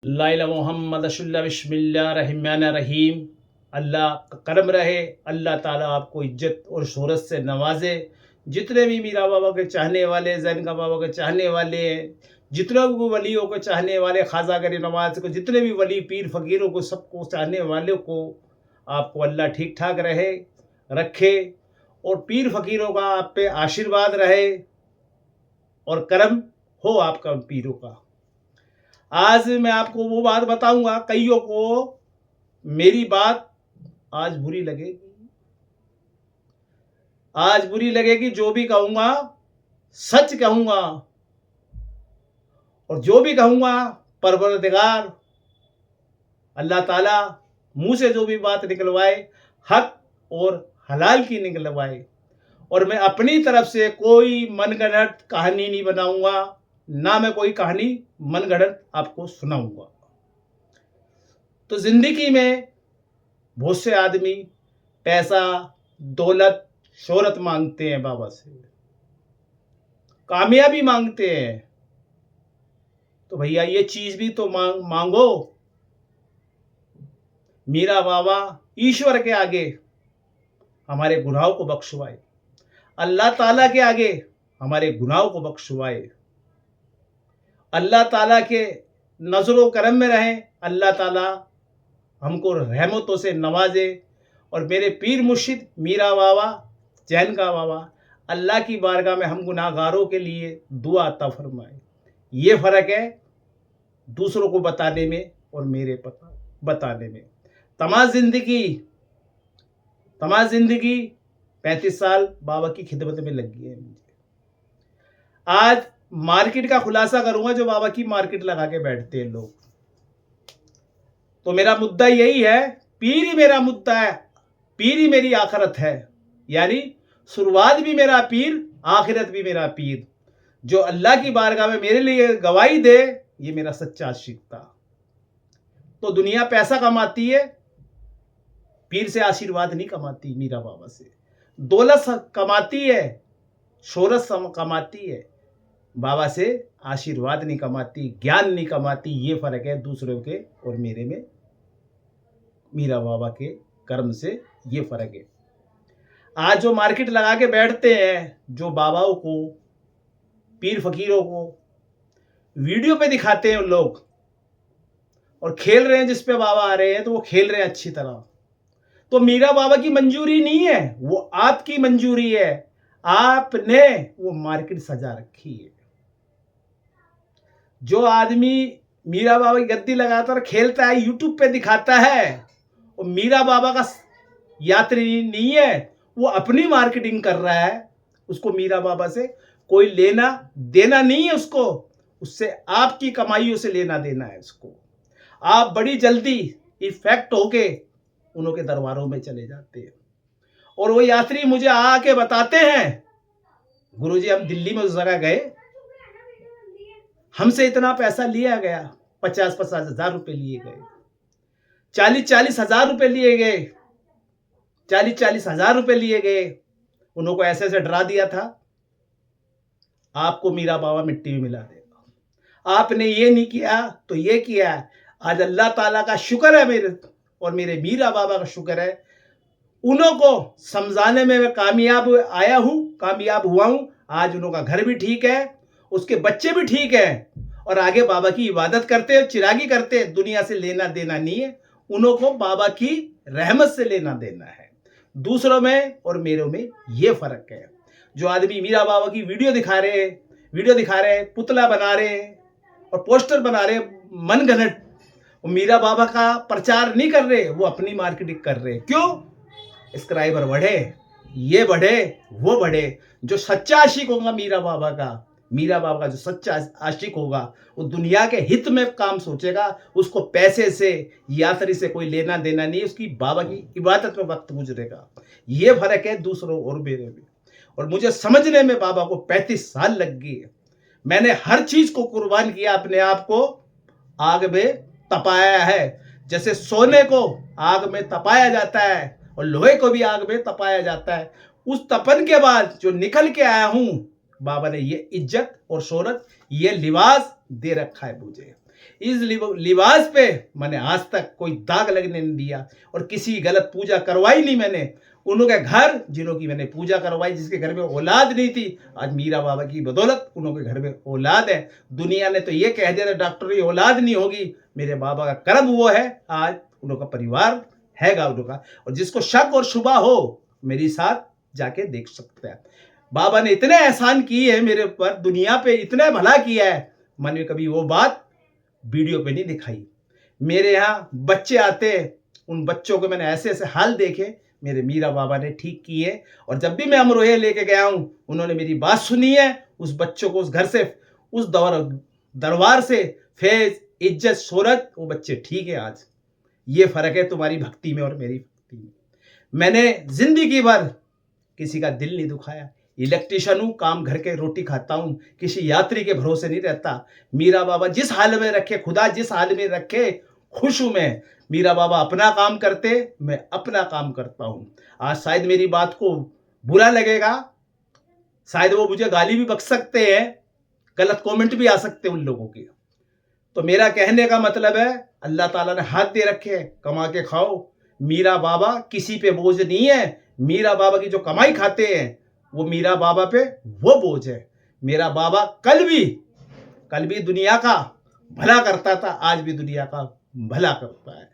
लाइला मोहम्मद बिस्मिल्लाहिर्रहमानिर्रहीम। अल्लाह का करम रहे, अल्लाह ताला आपको इज्जत और शोहरत से नवाजे। जितने भी मीरा बाबा के चाहने वाले, जैनका बाबा के चाहने वाले हैं, जितने भी वलियों को चाहने वाले, ख्वाजा गरी नवाज को, जितने भी वली पीर फ़कीरों को, सबको चाहने वालों को आपको अल्लाह ठीक ठाक रहे, रखे और पीर फ़कीरों का आप पे आशीर्वाद रहे और करम हो आपका उन पीरों का। आज मैं आपको वो बात बताऊंगा, कईयों को मेरी बात आज बुरी लगेगी, आज बुरी लगेगी। जो भी कहूंगा सच कहूंगा और जो भी कहूंगा परवरदिगार अल्लाह ताला मुंह से जो भी बात निकलवाए हक और हलाल की निकलवाए। और मैं अपनी तरफ से कोई मनगढ़ंत कहानी नहीं बनाऊंगा, ना मैं कोई कहानी मनगढ़ंत आपको सुनाऊंगा। तो जिंदगी में बहुत से आदमी पैसा, दौलत, शोहरत मांगते हैं, बाबा से कामयाबी मांगते हैं। तो भैया ये चीज भी तो मांगो। मीरा बाबा ईश्वर के आगे हमारे गुनाहों को बख्शवाए, अल्लाह ताला के आगे हमारे गुनाहों को बख्शवाए, अल्लाह ताला के नजरों करम में रहें, अल्लाह ताला हमको रहमतों से नवाजे। और मेरे पीर मुर्शिद मीरा बाबा, जैन का बाबा, अल्लाह की बारगाह में हम गुनाहगारों के लिए दुआ अता फरमाए। ये फ़र्क है दूसरों को बताने में और मेरे पता बताने में। तमाम जिंदगी 35 साल बाबा की खिदमत में लगी है मुझे। आज मार्केट का खुलासा करूंगा, जो बाबा की मार्केट लगा के बैठते हैं लोग। तो मेरा मुद्दा यही है, पीर ही मेरा मुद्दा है, पीर ही मेरी आखिरत है। यानी शुरुआत भी मेरा पीर, आखिरत भी मेरा पीर। जो अल्लाह की बारगाह में मेरे लिए गवाही दे, ये मेरा सच्चा आशिक था। तो दुनिया पैसा कमाती है, पीर से आशीर्वाद नहीं कमाती। मीरा बाबा से दौलत कमाती है, शोहरत कमाती है, बाबा से आशीर्वाद नहीं कमाती, ज्ञान नहीं कमाती। ये फर्क है दूसरों के और मेरे में, मीरा बाबा के कर्म से ये फर्क है। आज जो मार्केट लगा के बैठते हैं, जो बाबाओं को, पीर फकीरों को वीडियो पे दिखाते हैं लोग और खेल रहे हैं, जिस पे बाबा आ रहे हैं तो वो खेल रहे हैं अच्छी तरह। तो मीरा बाबा की मंजूरी नहीं है, वो आपकी मंजूरी है। आपने वो मार्केट सजा रखी है। जो आदमी मीरा बाबा की गद्दी लगाता और खेलता है, यूट्यूब पे दिखाता है, वो मीरा बाबा का यात्री नहीं है, वो अपनी मार्केटिंग कर रहा है। उसको मीरा बाबा से कोई लेना देना नहीं है, उससे आपकी कमाइयों से लेना देना है उसको। आप बड़ी जल्दी इफेक्ट होके उनके दरबारों में चले जाते हैं और वो यात्री मुझे आके बताते हैं, गुरुजी हम दिल्ली में उस जगह गए, हमसे इतना पैसा लिया गया, 50-50 हजार रुपए लिए गए, 40-40 हजार रुपए लिए गए, 40-40 हजार रुपए लिए गए। उनको ऐसे ऐसे डरा दिया था, आपको मीरा बाबा मिट्टी में मिला देगा, आपने ये नहीं किया तो ये किया। आज अल्लाह ताला का शुक्र है मेरे और मेरे मीरा बाबा का शुक्र है, उनको समझाने में मैं कामयाब हुआ हूं। आज उनका घर भी ठीक है, उसके बच्चे भी ठीक है और आगे बाबा की इबादत करते हैं, चिरागी करते हैं। दुनिया से लेना देना नहीं है, उनको बाबा की रहमत से लेना देना है। दूसरों में और मेरे में ये फर्क है। जो आदमी मीरा बाबा की वीडियो दिखा रहे, पुतला बना रहे और पोस्टर बना रहे मनगढ़ंत, मीरा बाबा का प्रचार नहीं कर रहे, वो अपनी मार्केटिंग कर रहे। क्यों? सब्सक्राइबर बढ़े, ये बढ़े, वो बढ़े। जो सच्चा आशिक होगा मीरा बाबा का जो सच्चा आशिक होगा, वो दुनिया के हित में काम सोचेगा। उसको पैसे से, यात्री से कोई लेना देना नहीं, उसकी बाबा की इबादत में वक्त गुजरेगा। ये फर्क है दूसरों और मेरे में। और मुझे समझने में बाबा को 35 साल लग गई है। मैंने हर चीज को कुर्बान किया, अपने आप को आग में तपाया है। जैसे सोने को आग में तपाया जाता है और लोहे को भी आग में तपाया जाता है, उस तपन के बाद जो निकल के आया हूं, बाबा ने ये इज्जत और शोहरत, ये लिबास दे रखा है मुझे। इस लिबास पे मैंने आज तक कोई दाग लगने नहीं दिया और किसी गलत पूजा करवाई नहीं मैंने। उनके घर जिनों की मैंने पूजा करवाई, जिसके घर में औलाद नहीं थी, आज मीरा बाबा की बदौलत उनके घर में औलाद है। दुनिया ने तो ये कह दिया था डॉक्टर की औलाद नहीं होगी, मेरे बाबा का कर्म वो है, आज उनका परिवार हैगा उनका। और जिसको शक और शुबा हो मेरे साथ जाके देख सकते हैं। बाबा ने इतने एहसान किए हैं मेरे ऊपर, दुनिया पे इतने भला किया है, मैंने कभी वो बात वीडियो पे नहीं दिखाई। मेरे यहाँ बच्चे आते हैं, उन बच्चों को मैंने ऐसे ऐसे हाल देखे, मेरे मीरा बाबा ने ठीक किए। और जब भी मैं अमरोहे लेके गया हूँ, उन्होंने मेरी बात सुनी है। उस बच्चों को उस घर से, उस दरबार से फैज, इज्जत, शोहरत, वो बच्चे ठीक है। आज ये फर्क है तुम्हारी भक्ति में और मेरी भक्ति में। मैंने जिंदगी भर किसी का दिल नहीं दुखाया। इलेक्ट्रिशियन हूँ, काम घर के रोटी खाता हूँ, किसी यात्री के भरोसे नहीं रहता। मीरा बाबा जिस हाल में रखे, खुदा जिस हाल में रखे, खुश हूं मैं। मीरा बाबा अपना काम करते, मैं अपना काम करता हूं। आज शायद मेरी बात को बुरा लगेगा, शायद वो मुझे गाली भी बक सकते हैं, गलत कमेंट भी आ सकते हैं उन लोगों के। तो मेरा कहने का मतलब है, अल्लाह ताला ने हाथ दे रखे, कमा के खाओ। मीरा बाबा किसी पे बोझ नहीं है। मीरा बाबा की जो कमाई खाते हैं वो मीरा बाबा पे वो बोझ है। मेरा बाबा कल भी दुनिया का भला करता था, आज भी दुनिया का भला करता है।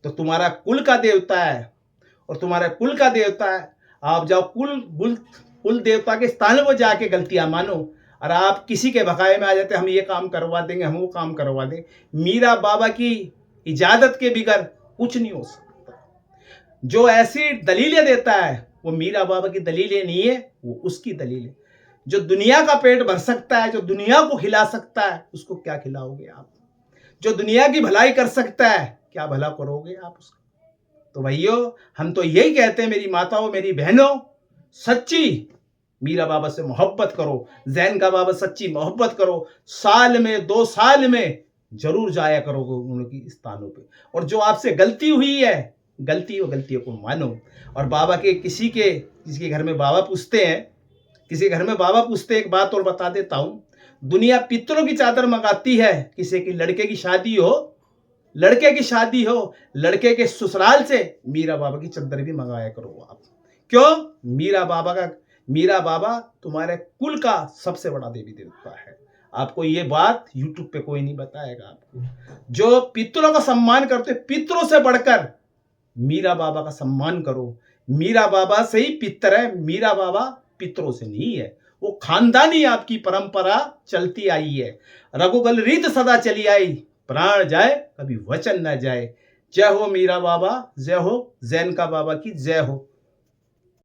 तो तुम्हारा कुल का देवता है और तुम्हारा कुल का देवता है, आप जाओ कुल देवता के स्थान पर जाके गलतियां मानो। और आप किसी के भकाए में आ जाते, हम ये काम करवा देंगे, हम वो काम करवा देंगे। मीरा बाबा की इजाजत के बिगर कुछ नहीं हो सकता। जो ऐसी दलीलें देता है वो मीरा बाबा की दलीलें नहीं है, वो उसकी दलील है। जो दुनिया का पेट भर सकता है, जो दुनिया को खिला सकता है, उसको क्या खिलाओगे आप? जो दुनिया की भलाई कर सकता है, क्या भला करोगे आप उसका? तो भाइयों, हम तो यही कहते हैं, मेरी माताओं, मेरी बहनों, सच्ची मीरा बाबा से मोहब्बत करो, जैन का बाबा सच्ची मोहब्बत करो। साल में 2 साल में जरूर जाया करोगे उनकी स्थानों पे। और जो आपसे गलती हुई है, गलतियों को मानो। और बाबा के किसी घर में बाबा पूछते हैं, एक बात और बता देता हूं। दुनिया पितरों की चादर मंगाती है, किसी की लड़के की शादी हो, लड़के के ससुराल से मीरा बाबा की चादर भी मंगाया करो आप। क्यों? मीरा बाबा तुम्हारे कुल का सबसे बड़ा देवी देवता है। आपको ये बात यूट्यूब पे कोई नहीं बताएगा आपको। जो पितरों का सम्मान करते, पितरों से बढ़कर मीरा बाबा का सम्मान करो। मीरा बाबा से ही पितर है, मीरा बाबा पितरों से नहीं है। वो खानदानी आपकी परंपरा चलती आई है। रघुकुल रीत सदा चली आई, प्राण जाए कभी वचन न जाए। जय हो मीरा बाबा, जय हो जैन का बाबा की जय हो।